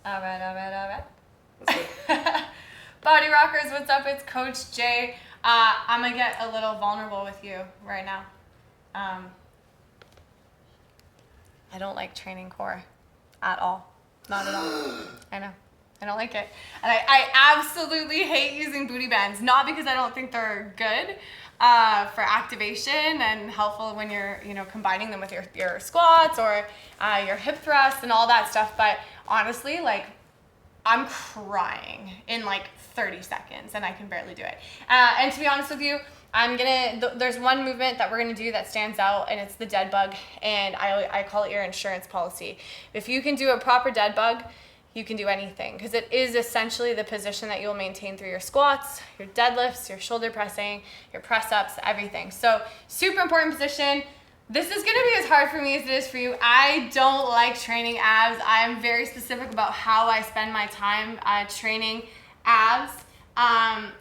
All right. BodyRockers, what's up? It's Coach Jay. I'm gonna get a little vulnerable with you right now. I don't like training core at all. Not at all. I know. I don't like it. And I absolutely hate using booty bands. Not because I don't think they're good for activation and helpful when you're, combining them with your squats or your hip thrusts and all that stuff. But honestly, like, I'm crying in like 30 seconds and I can barely do it. And to be honest with you, there's one movement that we're gonna do that stands out, and it's the dead bug. And I call it your insurance policy. If you can do a proper dead bug, you can do anything, because it is essentially the position that you'll maintain through your squats, your deadlifts, your shoulder pressing, your press ups, everything. So super important position. This is gonna be as hard for me as it is for you. I don't like training abs. I'm very specific about how I spend my time training abs. And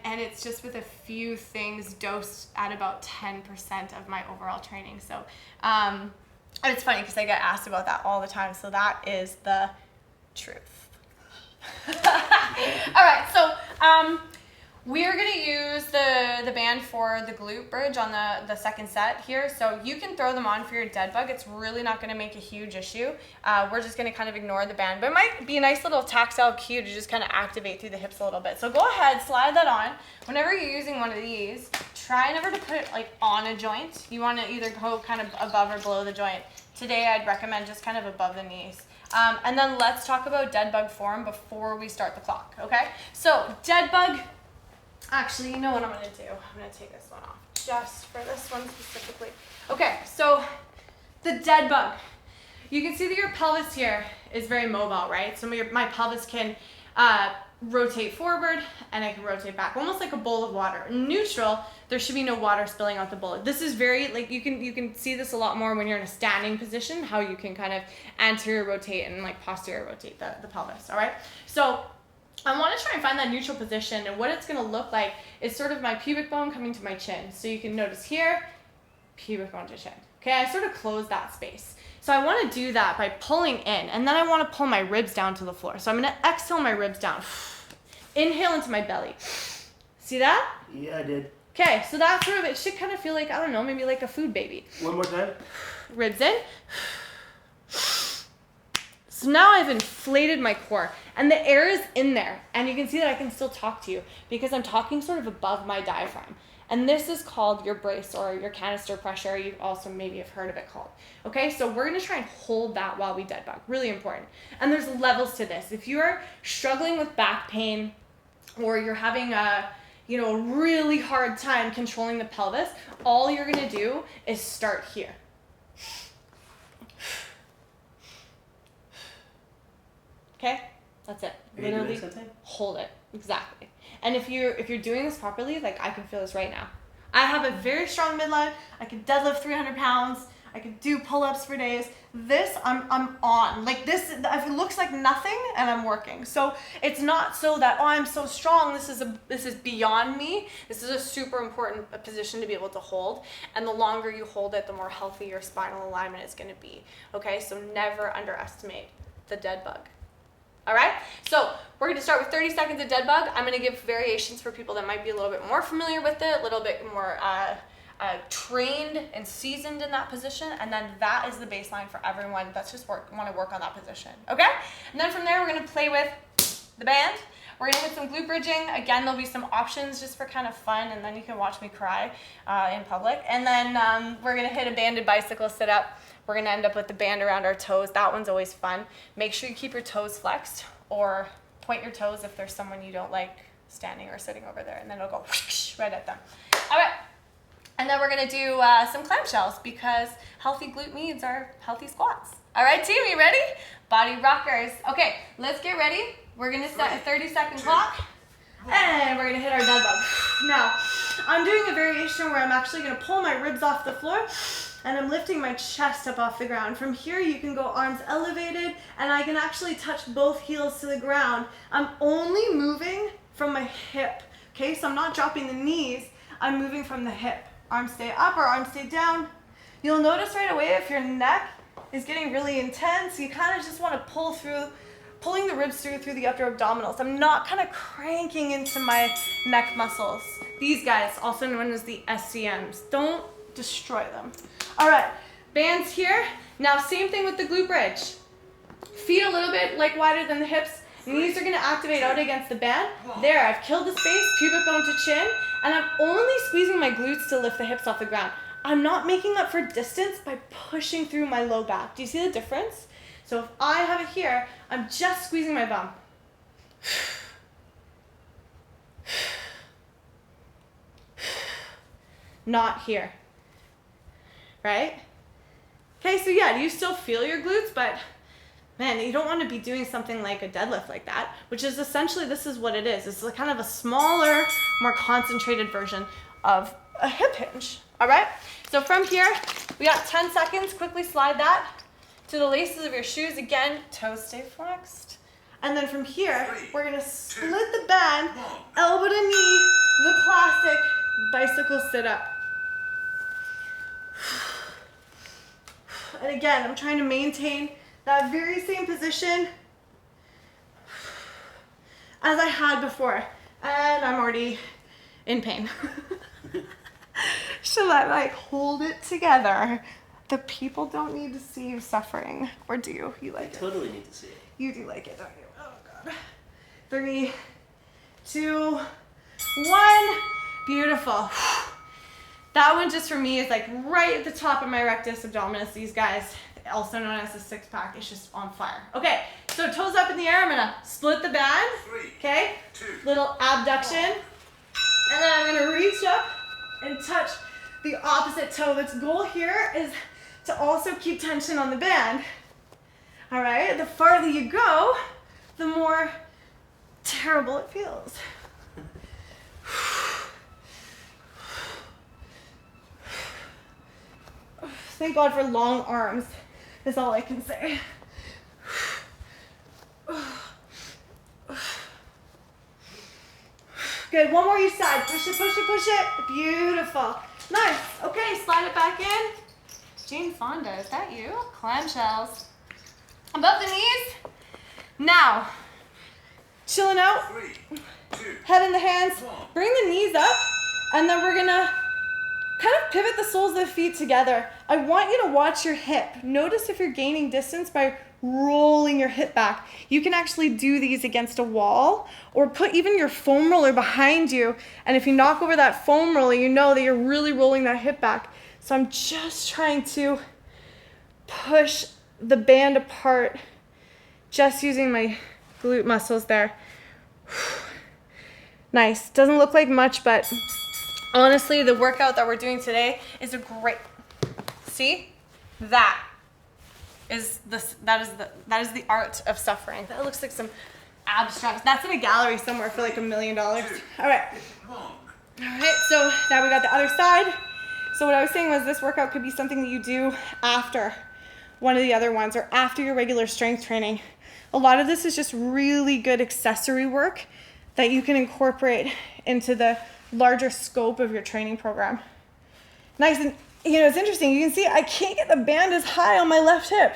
it's just with a few things dosed at about 10% of my overall training. So it's funny because I get asked about that all the time. So that is the truth. All right, so we're gonna use the band for the glute bridge on the second set here. So you can throw them on for your dead bug. It's really not gonna make a huge issue. We're just gonna kind of ignore the band, but it might be a nice little tactile cue to just kind of activate through the hips a little bit. So go ahead, slide that on. Whenever you're using one of these, try never to put it like on a joint. You wanna either go kind of above or below the joint. Today I'd recommend just kind of above the knees. And then let's talk about dead bug form before we start the clock, okay? So dead bug, actually, you know what I'm gonna do? I'm gonna take this one off just for this one specifically. Okay, so the dead bug. You can see that your pelvis here is very mobile, right? So my pelvis can rotate forward and I can rotate back, almost like a bowl of water. In neutral, there should be no water spilling out the bowl. This is very, like, you can see this a lot more when you're in a standing position, how you can kind of anterior rotate and like posterior rotate the pelvis, all right? So I want to try and find that neutral position, and what it's going to look like is sort of my pubic bone coming to my chin. So you can notice here, pubic bone to chin. Okay, I sort of close that space. So I want to do that by pulling in, and then I want to pull my ribs down to the floor. So I'm going to exhale my ribs down. Inhale into my belly. See that? Yeah, I did. Okay, so that sort of, it should kind of feel like, I don't know, maybe like a food baby. One more time. Ribs in. So now I've inflated my core and the air is in there, and you can see that I can still talk to you because I'm talking sort of above my diaphragm. And this is called your brace or your canister pressure. You also maybe have heard of it called. Okay, so we're gonna try and hold that while we dead bug. Really important. And there's levels to this. If you're struggling with back pain or you're having a really hard time controlling the pelvis, all you're gonna do is start here. Okay, that's it. Literally hold it. Exactly. And if you're doing this properly, like I can feel this right now. I have a very strong midline. I can deadlift 300 pounds. I can do pull-ups for days. This, I'm on. Like this, it looks like nothing and I'm working. So it's not so that, oh, I'm so strong. This is beyond me. This is a super important position to be able to hold. And the longer you hold it, the more healthy your spinal alignment is gonna be. Okay, so never underestimate the dead bug. All right, so we're gonna start with 30 seconds of dead bug. I'm gonna give variations for people that might be a little bit more familiar with it, a little bit more trained and seasoned in that position, and then that is the baseline for everyone that's just wanna work on that position, okay? And then from there, we're gonna play with the band. We're gonna hit some glute bridging. Again, there'll be some options just for kind of fun, and then you can watch me cry in public. And then we're gonna hit a banded bicycle sit up. We're gonna end up with the band around our toes. That one's always fun. Make sure you keep your toes flexed, or point your toes if there's someone you don't like standing or sitting over there, and then it'll go whoosh, right at them. All right, and then we're gonna do some clamshells because healthy glute needs are healthy squats. All right, team, you ready? BodyRockers. Okay, let's get ready. We're gonna set a 30-second clock, and we're gonna hit our dead bug. Now, I'm doing a variation where I'm actually gonna pull my ribs off the floor, and I'm lifting my chest up off the ground. From here, you can go arms elevated, and I can actually touch both heels to the ground. I'm only moving from my hip, okay? So I'm not dropping the knees, I'm moving from the hip. Arms stay up or arms stay down. You'll notice right away if your neck is getting really intense, you kind of just want to pull through pulling the ribs through the upper abdominals. I'm not kind of cranking into my neck muscles. These guys, also known as the SCMs. Don't destroy them. All right, bands here. Now, same thing with the glute bridge. Feet a little bit like wider than the hips. Knees are gonna activate out against the band. There, I've killed the space, pubic bone to chin, and I'm only squeezing my glutes to lift the hips off the ground. I'm not making up for distance by pushing through my low back. Do you see the difference? So if I have it here, I'm just squeezing my bum. Not here, right? Okay, so yeah, you still feel your glutes, but man, you don't want to be doing something like a deadlift like that, which is essentially, this is what it is. It's kind of a smaller, more concentrated version of a hip hinge, all right? So from here, we got 10 seconds. Quickly slide that to the laces of your shoes. Again, toes stay flexed. And then from here, we're gonna split the band, elbow to knee, the classic bicycle sit-up. And again, I'm trying to maintain that very same position as I had before. And I'm already in pain. Should I like hold it together? The people don't need to see you suffering. Or do you? You like it? Totally need to see it. You do like it, don't you? Oh God. 3, 2, 1. Beautiful. That one just for me is like right at the top of my rectus abdominis. These guys, also known as the six pack, is just on fire. Okay, so toes up in the air. I'm gonna split the band. 3, okay, 2, little abduction. And then I'm gonna reach up and touch the opposite toe. The goal here is to also keep tension on the band. All right, the farther you go, the more terrible it feels. Thank God for long arms, is all I can say. Good, one more each side. Push it, push it, push it. Beautiful. Nice. Okay, slide it back in. Jane Fonda, is that you? Clamshells. Above the knees. Now, chilling out. 3, 2, head in the hands. Bring the knees up, and then we're gonna kind of pivot the soles of the feet together. I want you to watch your hip. Notice if you're gaining distance by rolling your hip back. You can actually do these against a wall or put even your foam roller behind you. And if you knock over that foam roller, you know that you're really rolling that hip back. So I'm just trying to push the band apart, just using my glute muscles there. Nice. Doesn't look like much, but honestly, the workout that we're doing today is a great, see? That is the art of suffering. That looks like some abstract. That's in a gallery somewhere for like $1 million. All right. All right, so now we got the other side. So what I was saying was this workout could be something that you do after one of the other ones or after your regular strength training. A lot of this is just really good accessory work that you can incorporate into the larger scope of your training program. Nice, and you know, it's interesting. You can see I can't get the band as high on my left hip.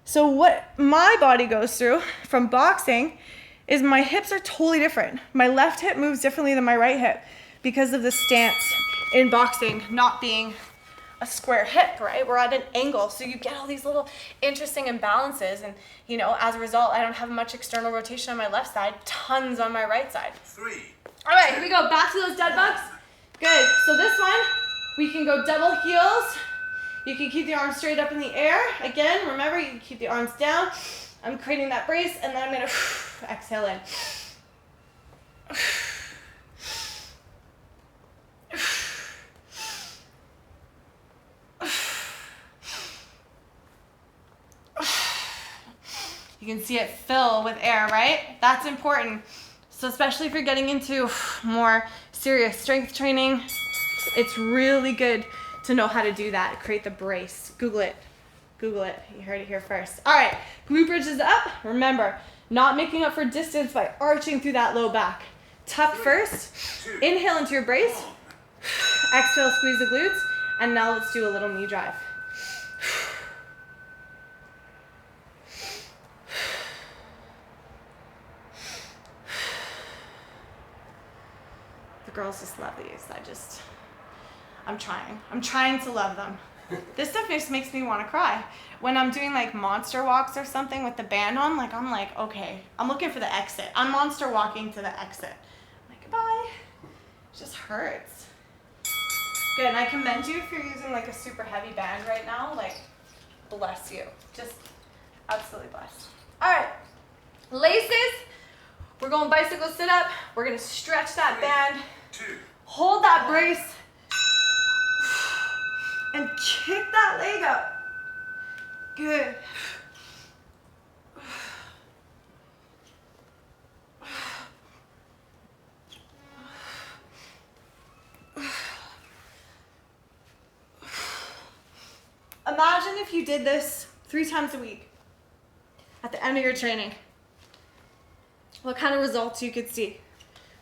So what my body goes through from boxing is my hips are totally different. My left hip moves differently than my right hip because of the stance in boxing not being a square hip, right? We're at an angle, so you get all these little interesting imbalances, and you know, as a result, I don't have much external rotation on my left side, tons on my right side. 3. All right, here we go, back to those dead bugs. Good, so this one, we can go double heels. You can keep the arms straight up in the air. Again, remember, you can keep the arms down. I'm creating that brace, and then I'm gonna exhale in. You can see it fill with air, right? That's important. So especially if you're getting into more serious strength training, it's really good to know how to do that. Create the brace. Google it. Google it. You heard it here first. All right, glute bridge is up. Remember, not making up for distance by arching through that low back. Tuck first. Inhale into your brace. Exhale, squeeze the glutes. And now let's do a little knee drive. The girls just love these. I'm trying to love them. This stuff just makes me want to cry. When I'm doing like monster walks or something with the band on, like I'm like, okay, I'm looking for the exit. I'm monster walking to the exit. I'm like, goodbye. It just hurts. Good, and I commend you if you're using like a super heavy band right now. Like, bless you. Just absolutely blessed. All right, laces. We're going bicycle sit up. We're gonna stretch that band. Hold that brace. And kick that leg up. Good. Imagine if you did this 3 times a week at the end of your training. What kind of results you could see,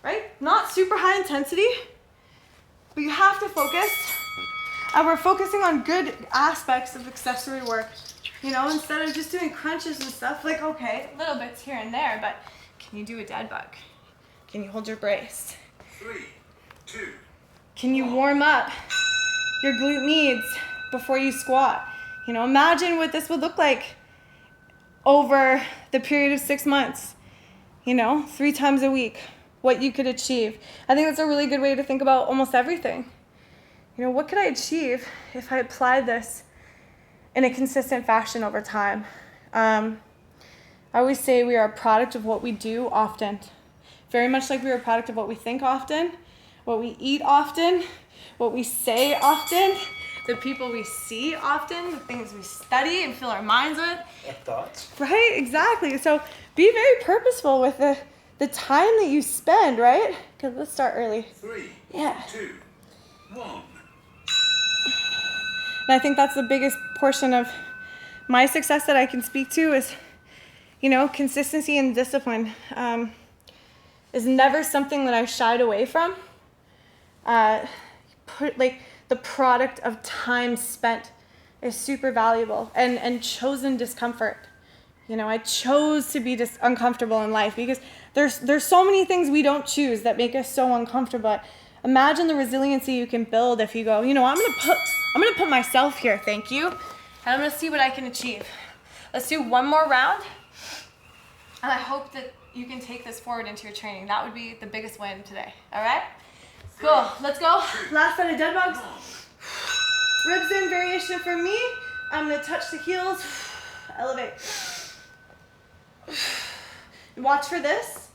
right? Not super high intensity, but you have to focus. And we're focusing on good aspects of accessory work, you know, instead of just doing crunches and stuff. Like, okay, little bits here and there, but can you do a dead bug? Can you hold your brace? 3, 2. Can you warm up your glute meads before you squat? You know, imagine what this would look like over the period of 6 months, you know, 3 times a week, what you could achieve. I think that's a really good way to think about almost everything. You know, what could I achieve if I applied this in a consistent fashion over time? I always say we are a product of what we do often. Very much like we are a product of what we think often, what we eat often, what we say often, the people we see often, the things we study and fill our minds with. Thoughts? Right, exactly. So be very purposeful with the time that you spend, right? Okay, let's start early. 3, Yeah. 2, 1. And I think that's the biggest portion of my success that I can speak to is, you know, consistency and discipline is never something that I've shied away from. The product of time spent is super valuable and chosen discomfort. You know, I chose to be uncomfortable in life because there's so many things we don't choose that make us so uncomfortable. Imagine the resiliency you can build if you go, you know, I'm gonna put myself here, thank you, and I'm gonna see what I can achieve. Let's do one more round, and I hope that you can take this forward into your training. That would be the biggest win today. All right? Cool. Let's go. Last set of dead bugs. Ribs in variation for me. I'm gonna touch the heels. Elevate. Watch for this.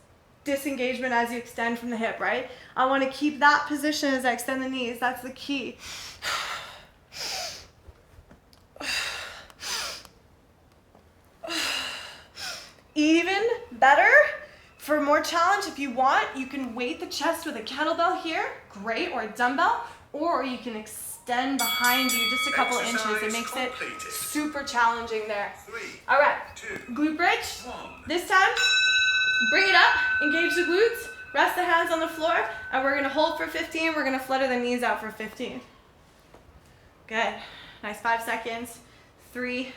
Disengagement as you extend from the hip, right? I want to keep that position as I extend the knees. That's the key. Even better, for more challenge, if you want, you can weight the chest with a kettlebell here, great, or a dumbbell, or you can extend behind you just a couple of inches. It makes it super challenging there. 3, all right, 2, glute bridge. 1. This time, bring it up, engage the glutes, rest the hands on the floor, and we're gonna hold for 15. We're gonna flutter the knees out for 15. Good, nice 5 seconds. 3,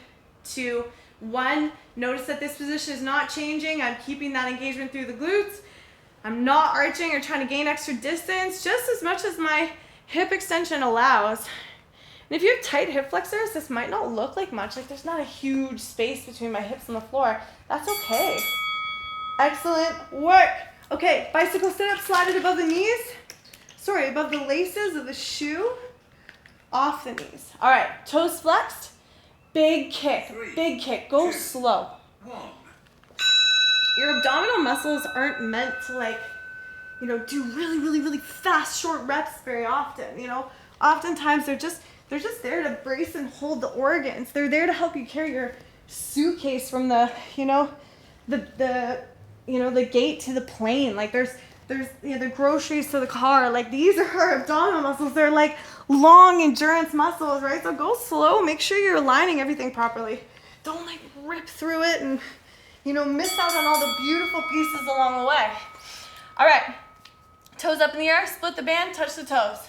2, 1. Notice that this position is not changing. I'm keeping that engagement through the glutes. I'm not arching or trying to gain extra distance, just as much as my hip extension allows. And if you have tight hip flexors, this might not look like much, like there's not a huge space between my hips and the floor. That's okay. Excellent work. Okay, bicycle sit-up, slide it above the knees. Sorry, above the laces of the shoe, off the knees. All right, toes flexed, big kick, big kick. Go slow. 1. Your abdominal muscles aren't meant to, like, you know, do really, really, really fast, short reps very often. You know, oftentimes they're just there to brace and hold the organs. They're there to help you carry your suitcase from the, you know, the gate to the plane. Like there's you know, the groceries to the car. Like these are our abdominal muscles. They're like long endurance muscles, right? So go slow. Make sure you're aligning everything properly. Don't like rip through it and, you know, miss out on all the beautiful pieces along the way. All right, toes up in the air, split the band, touch the toes.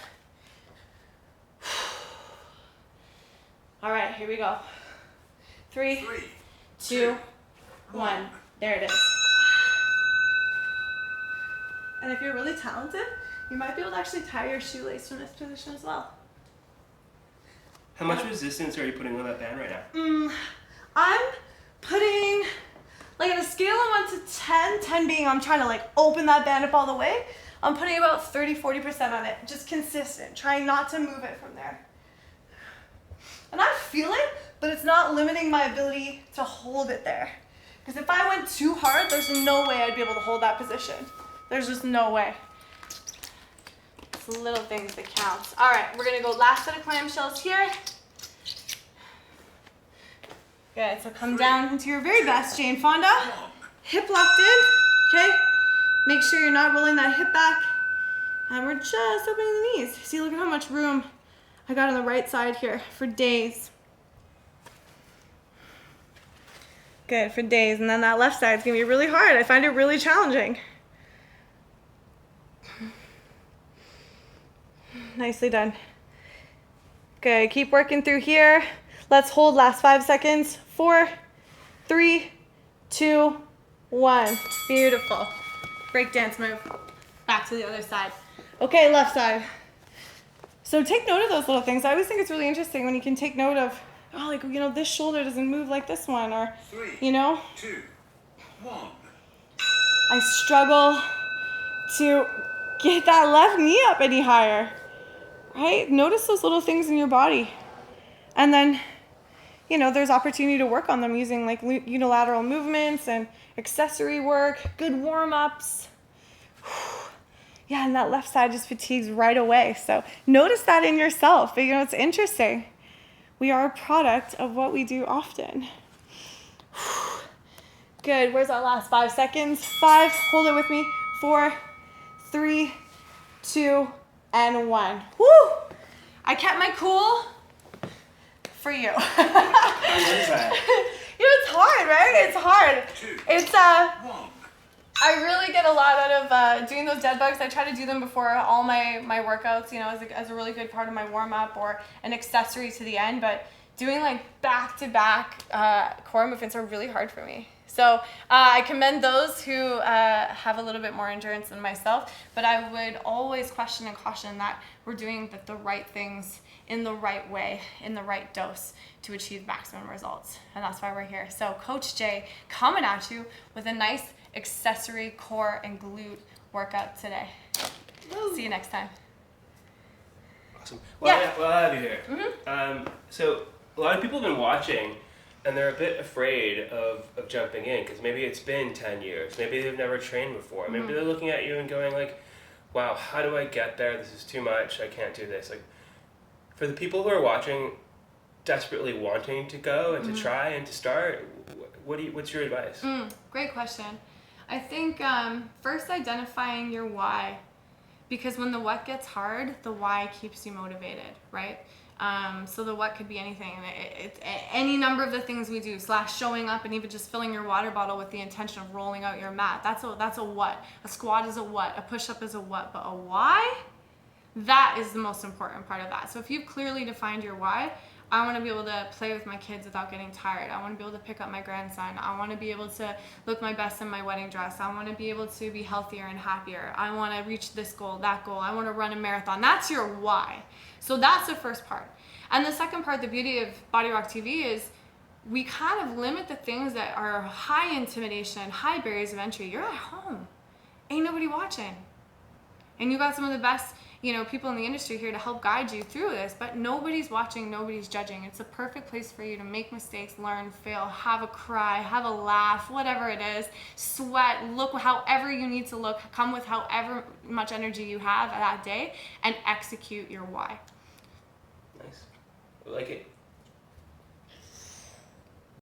All right, here we go. 3, 2, 1. There it is. And if you're really talented, You might be able to actually tie your shoelace from this position as well. How much resistance are you putting on that band right now? I'm putting, like on a scale of 1 to 10, 10 being I'm trying to like open that band up all the way, I'm putting about 30-40% on it, just consistent, trying not to move it from there. And I feel it, but it's not limiting my ability to hold it there. Because if I went too hard, there's no way I'd be able to hold that position. There's just no way. It's the little things that count. All right, we're gonna go last set of clamshells here. Good, so come down into your very best, Jane Fonda. Hip locked in, okay? Make sure you're not rolling that hip back. And we're just opening the knees. See, look at how much room I got on the right side here for days. Good, for days. And then that left side's gonna be really hard. I find it really challenging. Nicely done. Good, keep working through here. Let's hold last 5 seconds. 4, 3, 2, 1. Beautiful. Break dance move. Back to the other side. Okay, left side. So take note of those little things. I always think it's really interesting when you can take note of, oh, like, you know, this shoulder doesn't move like this one, or, 3, you know, 2, 1. I struggle to get that left knee up any higher, right? Notice those little things in your body. And then, you know, there's opportunity to work on them using like unilateral movements and accessory work, good warm-ups. Yeah, and that left side just fatigues right away. So notice that in yourself. You know, it's interesting. We are a product of what we do often. Good. Where's our last 5 seconds? 5. Hold it with me. 4, 3, 2, and 1. Woo! I kept my cool for you. What is that? You know, it's hard, right? It's hard. 2, It's 1. I really get a lot out of doing those dead bugs. I try to do them before all my workouts, you know, as a really good part of my warm-up or an accessory to the end. But doing like back-to-back core movements are really hard for me. So I commend those who have a little bit more endurance than myself. But I would always question and caution that we're doing the right things in the right way, in the right dose to achieve maximum results. And that's why we're here. So Coach Jay coming at you with a nice accessory, core, and glute workout today. Woo. See you next time. Awesome. Well, Yeah. I have you here. So a lot of people have been watching, and they're a bit afraid of jumping in because maybe it's been 10 years. Maybe they've never trained before. Maybe they're looking at you and going like, wow, how do I get there? This is too much. I can't do this. Like, for the people who are watching, desperately wanting to go and to try and to start, what's your advice? Great question. I think first identifying your why, because when the what gets hard, the why keeps you motivated, right? So the what could be anything. It's any number of the things we do, / showing up and even just filling your water bottle with the intention of rolling out your mat. That's a what. A squat is a what. A push-up is a what. But a why, that is the most important part of that. So if you've clearly defined your why, I want to be able to play with my kids without getting tired. I want to be able to pick up my grandson. I want to be able to look my best in my wedding dress. I want to be able to be healthier and happier. I want to reach this goal, that goal. I want to run a marathon. That's your why. So that's the first part. And the second part, the beauty of BodyRock TV is we kind of limit the things that are high intimidation, high barriers of entry. You're at home. Ain't nobody watching. And you got some of the best, you know, people in the industry here to help guide you through this, but nobody's watching, nobody's judging. It's a perfect place for you to make mistakes, learn, fail, have a cry, have a laugh, whatever it is, sweat, look however you need to look, come with however much energy you have that day, and execute your why. Nice. I like it.